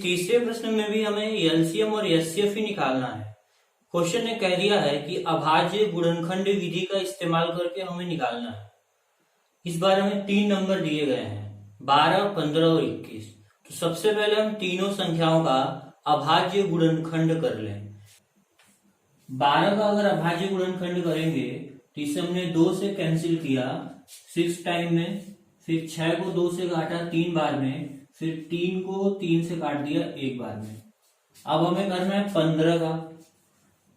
तीसरे प्रश्न में भी हमें एलसीएम और एचसीएफ ही निकालना है। क्वेश्चन ने कह दिया है कि अभाज्य गुणनखंड विधि का इस्तेमाल करके हमें निकालना है। इस बार हमें 3 नंबर दिए गए हैं, 12, 15 और 21। तो सबसे पहले हम तीनों संख्याओं का अभाज्य गुणनखंड कर लें। 12 का अगर अभाज्य गुणनखंड करेंगे तो इसे हमने 2 से कैंसिल किया 6 टाइम में, फिर 6 को 2 से काटा 3 बार में, फिर 3 को 3 से काट दिया 1 बार में। अब हमें करना है 15 का।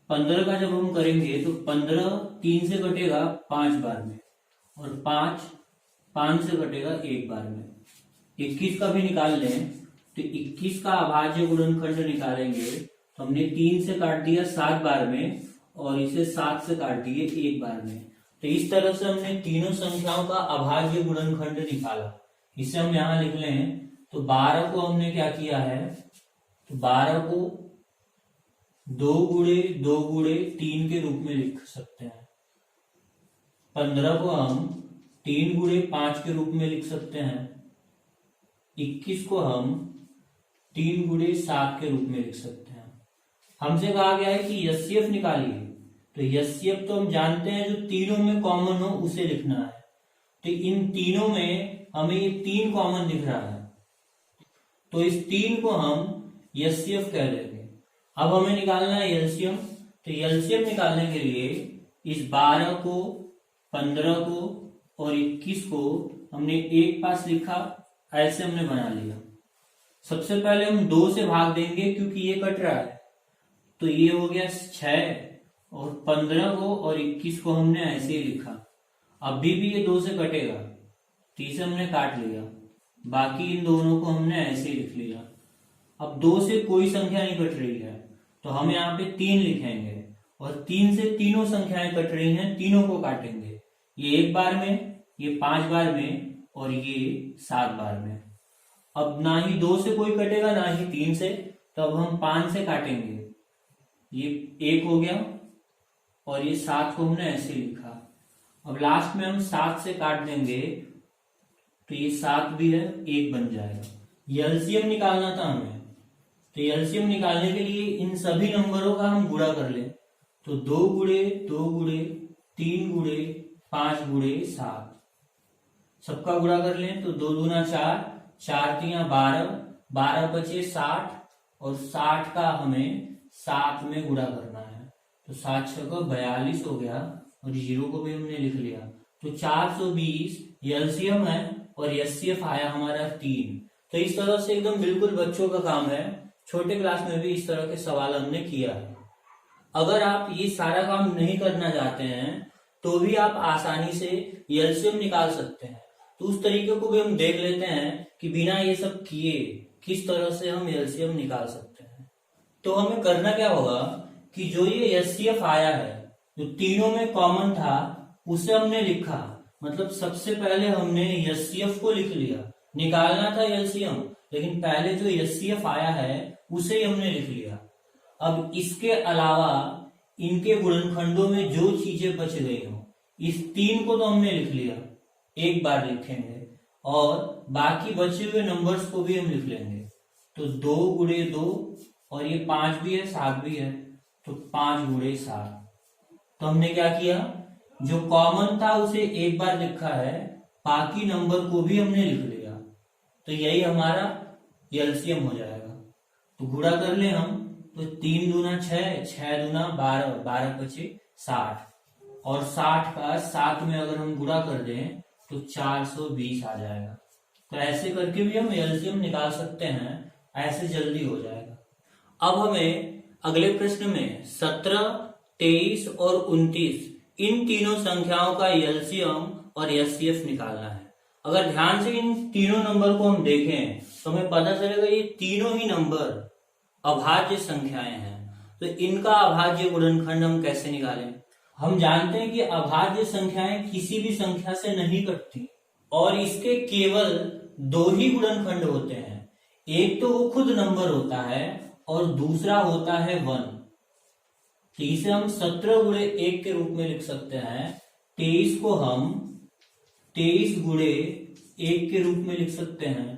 15 का जब हम करेंगे तो 15 3 से कटेगा 5 बार में, और 5 से कटेगा 1 बार में। 21 का भी निकाल लें तो 21 का अभाज्य गुणनखंड निकालेंगे तो हमने 3 से काट दिया 7 बार में, और इसे 7 से काट दिए 1 बार में। तो इस तरह से हमने तीनों संख्याओं का अभाज्य गुणनखंड निकाला। इसे हम यहां लिख लें तो 12 को हमने क्या किया है, तो 12 को 2 गुणे 2 गुणे 3 के रूप में लिख सकते हैं। 15 को हम 3 गुणे 5 के रूप में लिख सकते हैं। 21 को हम 3 गुणे 7 के रूप में लिख सकते हैं। हमसे कहा गया है कि एचसीएफ निकालिए, तो एचसीएफ तो हम जानते हैं जो तीनों में कॉमन हो उसे लिखना है। तो इन तीनों में हमें ये 3 कॉमन दिख रहा है, तो इस 3 को हम एचसीएफ कह देंगे। अब हमें निकालना है एलसीएम। तो एलसीएम निकालने के लिए इस 12 को, 15 को और 21 को हमने एक पास लिखा, ऐसे हमने बना लिया। सबसे पहले हम 2 से भाग देंगे क्योंकि ये कट रहा है, तो ये हो गया 6, और 15 को और 21 को हमने ऐसे ही लिखा। अभी भी ये 2 से कटेगा, 30 हमने काट लिया, बाकी इन दोनों को हमने ऐसे ही लिख लिया। अब 2 से कोई संख्या नहीं कट रही है तो हम यहाँ पे 3 लिखेंगे, और 3 से तीनों संख्याएं कट रही हैं, तीनों को काटेंगे। ये 1 बार में, ये 5 बार में, और ये 7 बार में। अब ना ही 2 से कोई कटेगा ना ही 3 से, तो अब हम 5 से काटेंगे। ये 1 हो गया, और ये 7 को हमने ऐसे लिखा। अब लास्ट में हम 7 से काट देंगे तो ये 7 भी है, 1 बन जाएगा। एलसीएम निकालना था हमें, तो एलसीएम निकालने के लिए इन सभी नंबरों का हम गुणा कर लें। तो 2 गुणे 2 गुणे 3 गुणे 5 गुणे 7, सबका गुणा कर लें तो 2 दूना 4, 4 तिया 12, 12 बचे 60, और 60 का हमें 7 में गुणा करना है। तो 7 6 को 42 हो गया, और 0 को भी हमने लिख लिया। तो 420 एलसीएम है, और एचसीएफ आया हमारा 3। तो इस तरह से एकदम बिल्कुल बच्चों का काम है, छोटे क्लास में भी इस तरह के सवाल हमने किया है। अगर आप ये सारा काम नहीं करना चाहते हैं तो भी आप आसानी से एलसीएम निकाल सकते हैं। तो उस तरीके को भी हम देख लेते हैं कि बिना ये सब किए किस तरह से हम एलसीएम निकाल सकते हैं। तो हमें करना क्या होगा कि जो ये एचसीएफ आया है, जो तीनों में कॉमन था, उसे हमने लिखा। मतलब सबसे पहले हमने एचसीएफ को लिख लिया। निकालना था एलसीएम, लेकिन पहले जो एचसीएफ आया है उसे ही हमने लिख लिया। अब इसके अलावा इनके गुणनखंडों में जो चीजें बच गई हो, इस 3 को तो हमने लिख लिया, 1 बार लिखेंगे, और बाकी बचे हुए नंबर्स को भी हम लिख लेंगे। तो 2 गुणे 2, और ये 5 भी है 7 भी है, तो 5 गुणे 7। तो हमने क्या किया, जो कॉमन था उसे 1 बार लिखा है, बाकी नंबर को भी हमने लिख लिया। तो यही हमारा एलसीएम हो जाएगा। तो गुणा कर ले हम, तो 3 दूना 6, 6 दूना 12, 12 बचे 60, और 60 का 7 में अगर हम गुणा कर दें तो 420 आ जाएगा। तो ऐसे करके भी हम एलसीएम निकाल सकते हैं, ऐसे जल्दी हो जाएगा। अब हमें अगले प्रश्न में 17, 23 और 29 इन तीनों संख्याओं का एलसीएम और एचसीएफ निकालना है। अगर ध्यान से इन तीनों नंबर को हम देखें तो हमें पता चलेगा ये तीनों ही नंबर अभाज्य संख्याएं हैं। तो इनका अभाज्य गुणनखंड हम कैसे निकालें? हम जानते हैं कि अभाज्य संख्याएं किसी भी संख्या से नहीं कटती, और इसके केवल 2 ही गुणनखंड होते हैं। एक तो वो खुद नंबर होता है, और दूसरा होता है 1। तो इसे हम 17 गुणे 1 के रूप में लिख सकते हैं। 23 को हम 23 गुणे 1 के रूप में लिख सकते हैं।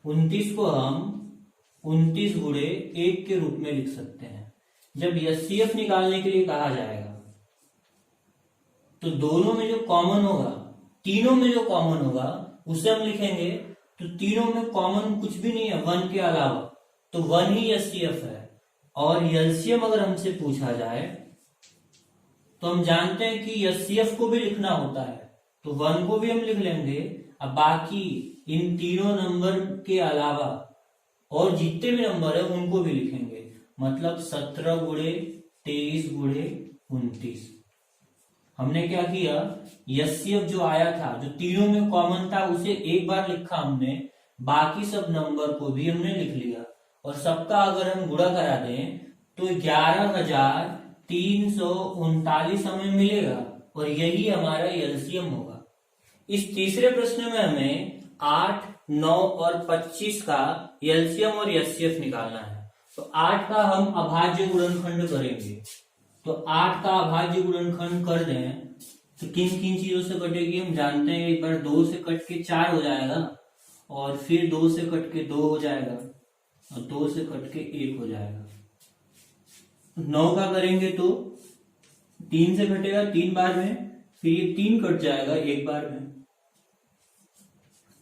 29 को हम 29 गुणे 1 के रूप में लिख सकते हैं। जब एचसीएफ निकालने के लिए कहा जाएगा तो दोनों में जो कॉमन होगा, तीनों में जो कॉमन होगा उसे हम लिखेंगे। तो तीनों में कॉमन कुछ भी नहीं है 1 के अलावा, तो 1 ही एचसीएफ है। और एलसीएम अगर हमसे पूछा जाए तो हम जानते हैं कि एचसीएफ को भी लिखना होता है, तो 1 को भी हम लिख लेंगे। अब बाकी इन तीनों नंबर के अलावा और जितने भी नंबर है उनको भी लिखेंगे। मतलब 17 गुणे 23 गुणे 29। हमने क्या किया, एचसीएफ जो आया था, जो तीनों में कॉमन था, उसे एक बार लिखा हमने, बाकी सब नंबर को भी हमने लिख लिया। और सबका अगर हम गुणा करा दें तो 11,339 हमें मिलेगा और यही हमारा एलसीएम होगा। इस तीसरे प्रश्न में हमें 8, 9 और 25 का एलसीएम और एचसीएफ निकालना है। तो 8 का हम अभाज्य गुणनखंड करेंगे। तो 8 का अभाज्य गुणनखंड कर दें तो किन किन चीजों से कटेगी हम जानते हैं। एक बार 2 से कट के 4 हो जाएगा, और फिर 2 से कट के 2 हो जाएगा, और 2 से कट के 1 हो जाएगा। 9 का करेंगे तो 3 से कटेगा 3 बार में, फिर ये 3 कट जाएगा 1 बार में।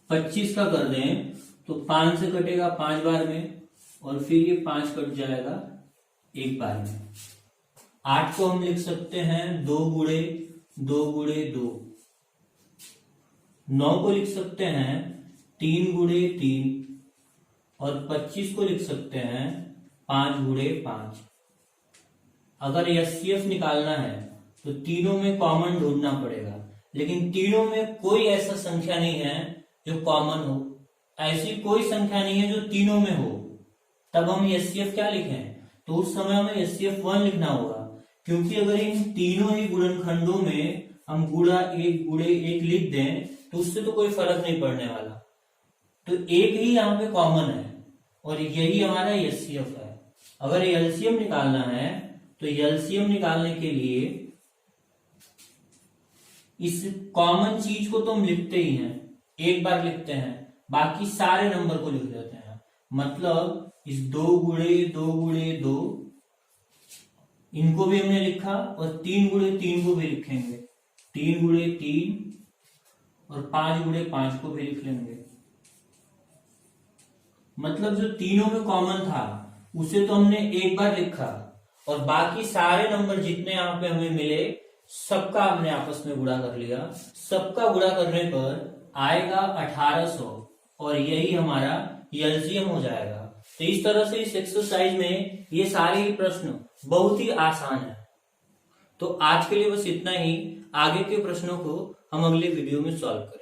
25 का कर दें तो 5 से कटेगा 5 बार में, और फिर ये 5 कट जाएगा 1 बार में। 8 को हम लिख सकते हैं 2 गुणे 2 गुणे 2। 9 को लिख सकते हैं 3 गुणे 3, और 25 को लिख सकते हैं 5 गुणे 5। अगर एचसीएफ निकालना है तो तीनों में कॉमन ढूंढना पड़ेगा, लेकिन तीनों में कोई ऐसा संख्या नहीं है जो कॉमन हो। ऐसी कोई संख्या नहीं है जो तीनों में हो, तब हम एचसीएफ क्या लिखें? तो उस समय हमें एचसीएफ 1 लिखना होगा, क्योंकि अगर इन तीनों ही गुणनखंडों में हम गुणा 1 गुणे 1 लिख दें तो उससे तो कोई फर्क नहीं पड़ने वाला। तो एक ही यहाँ पे कॉमन है और यही हमारा एचसीएफ है। अगर एलसीएम निकालना है तो एलसीएम निकालने के लिए इस कॉमन चीज को तो हम लिखते ही हैं, एक बार लिखते हैं, बाकी सारे नंबर को लिख देते हैं। मतलब इस 2 गुणे 2 गुणे 2 इनको भी हमने लिखा, और 3 गुणे 3 को भी लिखेंगे, 3 गुणे 3 और 5 गुणे 5 को भी लिख लेंगे। मतलब जो तीनों में कॉमन था उसे तो हमने एक बार लिखा, और बाकी सारे नंबर जितने यहाँ पे हमें मिले सबका हमने आपस में गुणा कर लिया। सबका गुणा करने पर आएगा 1800, और यही हमारा एलसीएम हो जाएगा। तो इस तरह से इस एक्सरसाइज में ये सारे ही प्रश्न बहुत ही आसान है। तो आज के लिए बस इतना ही। आगे के प्रश्नों को हम अगले वीडियो में सॉल्व करेंगे।